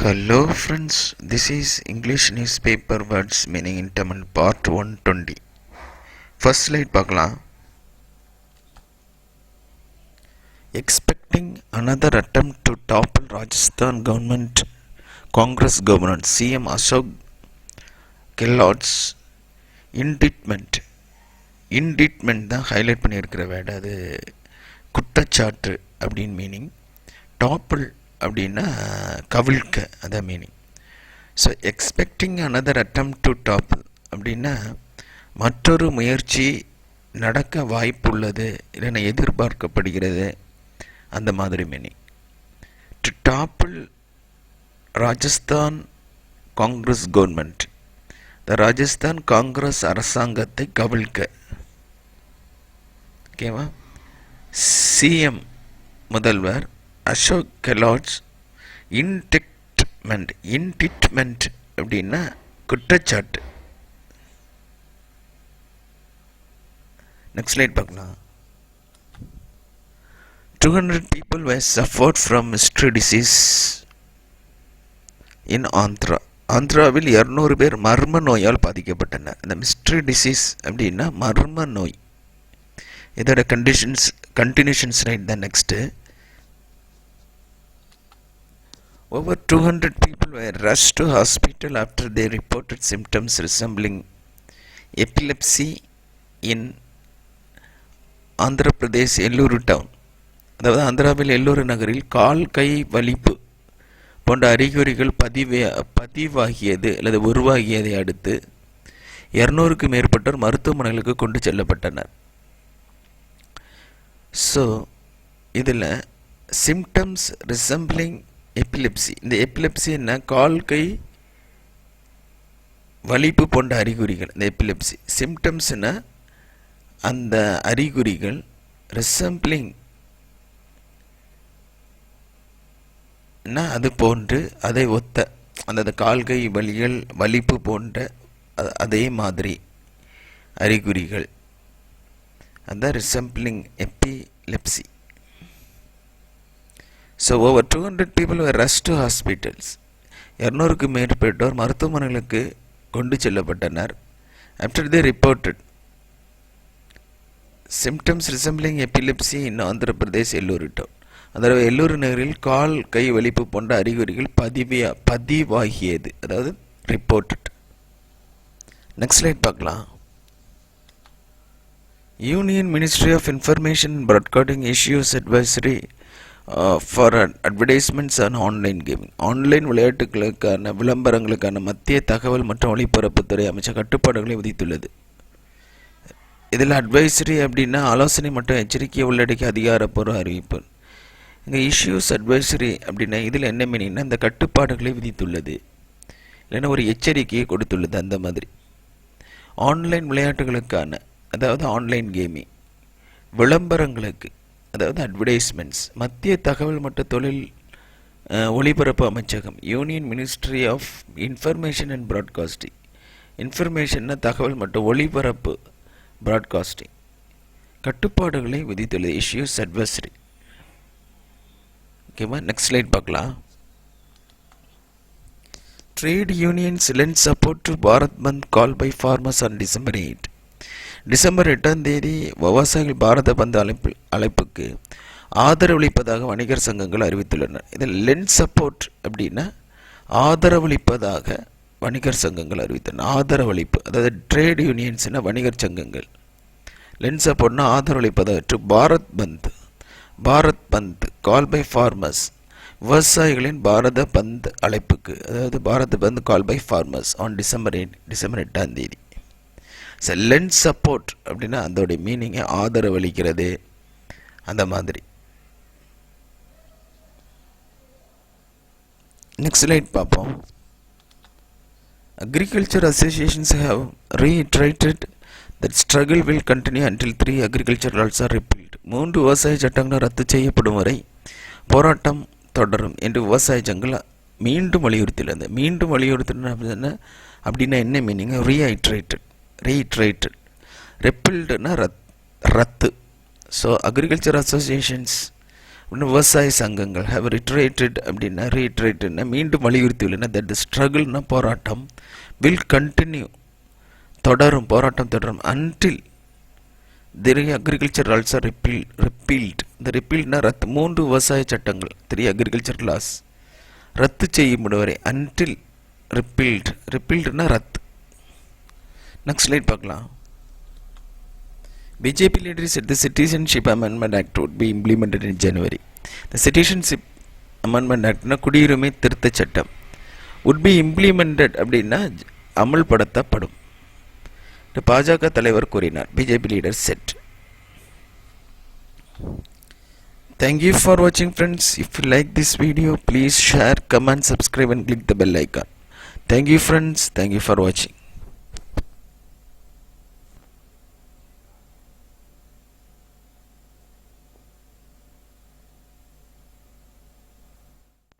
Hello friends, this is English newspaper words meaning in Tamil part 120. First slide பார்க்கலாம். Expecting another attempt to topple Rajasthan government, Congress government CM Ashok Gehlot's indictment தான் highlight பண்ணியிருக்கிற word. அது குற்றச்சாட்டு அப்படின்னு meaning. Topple அப்படின்னா கவிழ்க்க, அதான் meaning. So expecting another attempt to topple அப்படின்னா மற்றொரு முயற்சி நடக்க வாய்ப்புள்ளது, இல்லைன்னா எதிர்பார்க்கப்படுகிறது, அந்த மாதிரி meaning. To topple Rajasthan Congress government, இந்த ராஜஸ்தான் காங்கிரஸ் அரசாங்கத்தை கவிழ்க்க. ஓகேவா? சிஎம் முதல்வர் அசோக் கெலாட்ஸ் இன்டிட்மெண்ட் அப்படின்னா குற்றச்சாட்டு. நெக்ஸ்ட் ஸ்லைட் பார்க்கலாம். 200 people were suffered from mystery disease in Andhra. ஆந்திராவில் 200 பேர் மர்ம நோயால் பாதிக்கப்பட்டனர். இந்த மிஸ்ட்ரி டிசீஸ் அப்படின்னா மர்ம நோய். இதோட கண்டினியூஷன் ஸ்லைட் தான் next. Over 200 people were rushed to hospital after they reported symptoms resembling epilepsy in Andhra Pradesh Elluru town. அதாவது ஆந்திராவில் எல்லூரு நகரில் கால் கை வலிப்பு போன்ற அறிகுறிகள் பதிவாகியது அல்லது உருவாகியதை அடுத்து 200க்கும் மேற்பட்டோர் மருத்துவமனைகளுக்கு கொண்டு செல்லப்பட்டனர். ஸோ இதில் சிம்டம்ஸ் ரிசம்பிளிங் எபிலெப்சி, இந்த எபிலெப்சி என்ன, கால் கை வலிப்பு போன்ற அறிகுறிகள், இந்த எபிலெப்சி. சிம்டம்ஸ்னா அந்த அறிகுறிகள், ரிசம்பிளிங் அது போன்று, அதை ஒத்த, அந்த கால் கை வலிகள் வலிப்பு போன்ற அதே மாதிரி அறிகுறிகள், அந்த resembling epilepsy. So over 200 people were rushed to hospitals. 200க்கும் மேற்பட்டோர் மருத்துவமனைகளுக்கு கொண்டு செல்லப்பட்டனர். After they reported symptoms resembling epilepsy in Andhra Pradesh Elluru town. அந்த எல்லூரு நகரில் கால் கை வலிப்பு போன்ற அறிகுறிகள் பதிவாகியது, அதாவது ரிப்போர்ட்டட். நெக்ஸ்ட் ஸ்லைட் பார்க்கலாம். Union ministry of information and broadcasting issues advisory for advertisements and online gaming. Online விளையாட்டுகளுக்கான விளம்பரங்களுக்கான மத்திய தகவல் மற்றும் ஒளிபரப்புத்துறை அமைச்சர் கட்டுப்பாடுகளை விதித்துள்ளது. இதில் அட்வைசரி அப்படின்னா ஆலோசனை மற்றும் எச்சரிக்கையை உள்ளடக்கிய அதிகாரப்பூர்வ அறிவிப்பு. இங்கே இஷ்யூஸ் அட்வைசரி அப்படின்னா இதில் என்ன மீனிங்னா இந்த கட்டுப்பாடுகளை விதித்துள்ளது, இல்லைன்னா ஒரு எச்சரிக்கையை கொடுத்துள்ளது, அந்த மாதிரி. ஆன்லைன் விளையாட்டுகளுக்கான, அதாவது ஆன்லைன் கேமிங், விளம்பரங்களுக்கு, அதாவது அட்வர்டைஸ்மெண்ட்ஸ், மத்திய தகவல் மற்றும் தொழில் ஒளிபரப்பு அமைச்சகம், union ministry of information and broadcasting. இன்ஃபர்மேஷன்னா தகவல் மற்றும் ஒளிபரப்பு, ப்ராட்காஸ்டிங், கட்டுப்பாடுகளை விதித்துள்ளது. Issues advisory. ஓகேவா? நெக்ஸ்ட் ஸ்லைட் பார்க்கலாம். Trade unions lend support to Bharat bandh call by farmers on December 8. December 8ஆம் தேதி விவசாயிகள் பாரத பந்த் அழைப்புக்கு ஆதரவளிப்பதாக வணிகர் சங்கங்கள் அறிவித்துள்ளனர். இதில் லெண்ட் சப்போர்ட் அப்படின்னா ஆதரவளிப்பதாக வணிகர் சங்கங்கள் அறிவித்தனர். ஆதரவளிப்பு, அதாவது ட்ரேட் யூனியன்ஸ்னா வணிகர் சங்கங்கள், லெண்ட் சப்போர்ட்னா ஆதரவளிப்பதாக to Bharat bandh call by farmers, விவசாயிகளின் பாரத பந்த் அழைப்புக்கு, அதாவது Bharat bandh call by farmers on December 8ஆம் தேதி. ஸோ லெண்ட் சப்போர்ட் அப்படின்னா அதோடைய மீனிங்கை ஆதரவளிக்கிறது, அந்த மாதிரி. நெக்ஸ்ட் ஸ்லைட் பார்ப்போம். Agriculture associations have reiterated that struggle will continue until 3 agriculture laws are repealed. 3 விவசாய சட்டங்கள் ரத்து செய்யப்படும் வரை போராட்டம் தொடரும் என்று விவசாய சங்கங்கள் மீண்டும் வலியுறுத்தியுள்ளது. மீண்டும் வலியுறுத்தின அப்படின்னா என்ன மீனிங்? ரீஇட்டரேட்டட். ரெப்பில்டுனா ரத்து. ஸோ அக்ரிகல்ச்சர் அசோசியேஷன்ஸ் விவசாய சங்கங்கள் have reiterated அப்படின்னா reiterated மீண்டும் வலியுறுத்தியுள்ளன that the struggle போராட்டம் will continue தொடரும், போராட்டம் தொடரும் until the agriculture also repealed. இந்த repealed ரத்து, 3 விவசாய சட்டங்கள் 3 agriculture laws ரத்து செய்யும் வரை until repealed ரத்து. நெக்ஸ்ட் ஸ்லைட் பார்க்கலாம். BJP leader said the Citizenship Amendment Act would be implemented in January. The Citizenship Amendment Act குடியுரிமை திருத்த சட்டம் would be implemented அப்படின்னா அமல்படுத்தப்படும். பாஜக தலைவர் கூறினார். BJP leader said. Thank you for watching friends. If you like this video, please share, comment, subscribe and click the bell icon. Thank you friends. Thank you for watching.